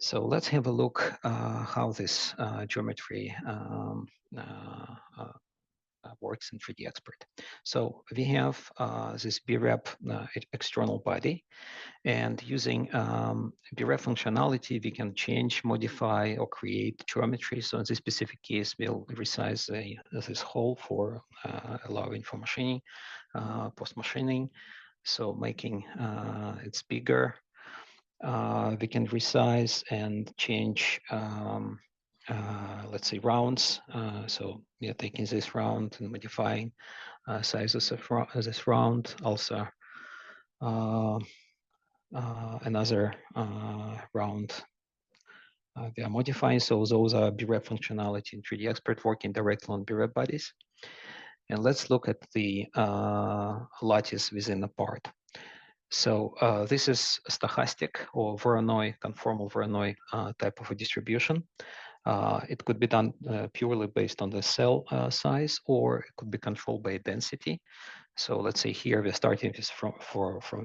So let's have a look how this geometry works in 3DXpert. So we have this BREP external body, and using BREP functionality, we can change, modify, or create geometry. So in this specific case, we'll resize this hole for allowing for machining, post-machining. So making it's bigger. We can resize and change, let's say, rounds. So we are taking this round and modifying sizes of this round. Also, another round we are modifying. So those are BREP functionality in 3DXpert working directly on BREP bodies. And let's look at the lattice within a part. So this is stochastic or Voronoi, conformal Voronoi type of a distribution. It could be done purely based on the cell size, or it could be controlled by density. So let's say here we're starting this from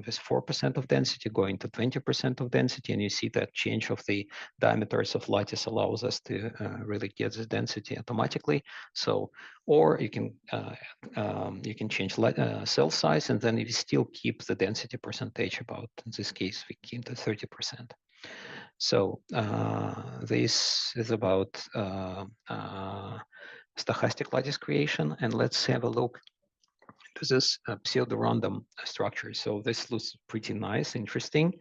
this 4% of density going to 20% of density, and you see that change of the diameters of lattice allows us to really get this density automatically. So, or you can change cell size, and then you still keep the density percentage. About in this case, we keep the 30%. So this is about stochastic lattice creation, and let's have a look to this pseudo-random structure. So this looks pretty nice, interesting,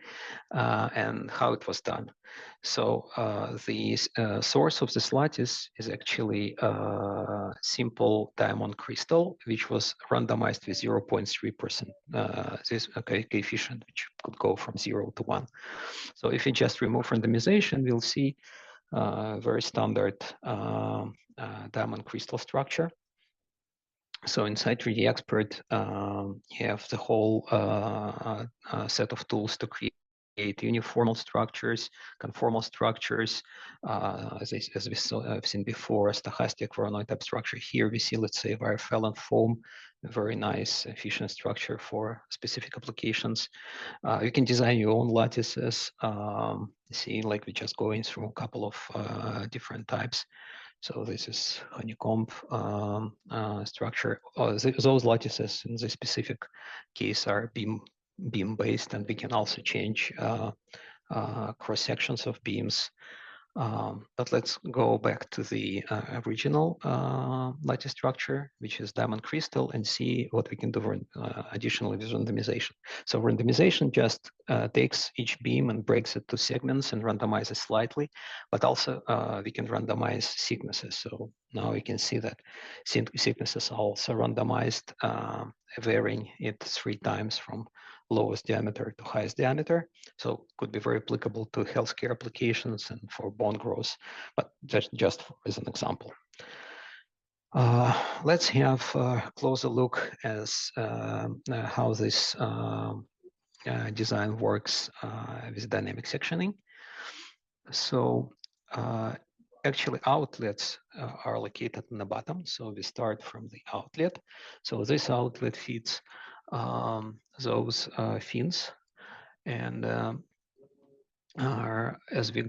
and how it was done. So the source of this lattice is actually a simple diamond crystal, which was randomized with 0.3%. This coefficient, which could go from 0 to 1. So if we just remove randomization, we'll see very standard diamond crystal structure. So inside 3DXpert, you have the whole set of tools to create uniformal structures, conformal structures, as we've seen before, a stochastic Voronoi type structure. Here we see, let's say, wirefell and foam, a very nice, efficient structure for specific applications. You can design your own lattices. See, like we're just going through a couple of different types. So this is honeycomb structure. Those lattices in this specific case are beam based, and we can also change cross sections of beams. But let's go back to the original lattice structure, which is diamond crystal, and see what we can do additionally with randomization. So randomization just takes each beam and breaks it to segments and randomizes slightly, but also we can randomize thicknesses. So now we can see that thicknesses are also randomized, varying it 3 times from lowest diameter to highest diameter. So could be very applicable to healthcare applications and for bone growth, but just as an example. Let's have a closer look as how this design works with dynamic sectioning. So actually outlets are located in the bottom. So we start from the outlet. So this outlet feeds those fins, and as we go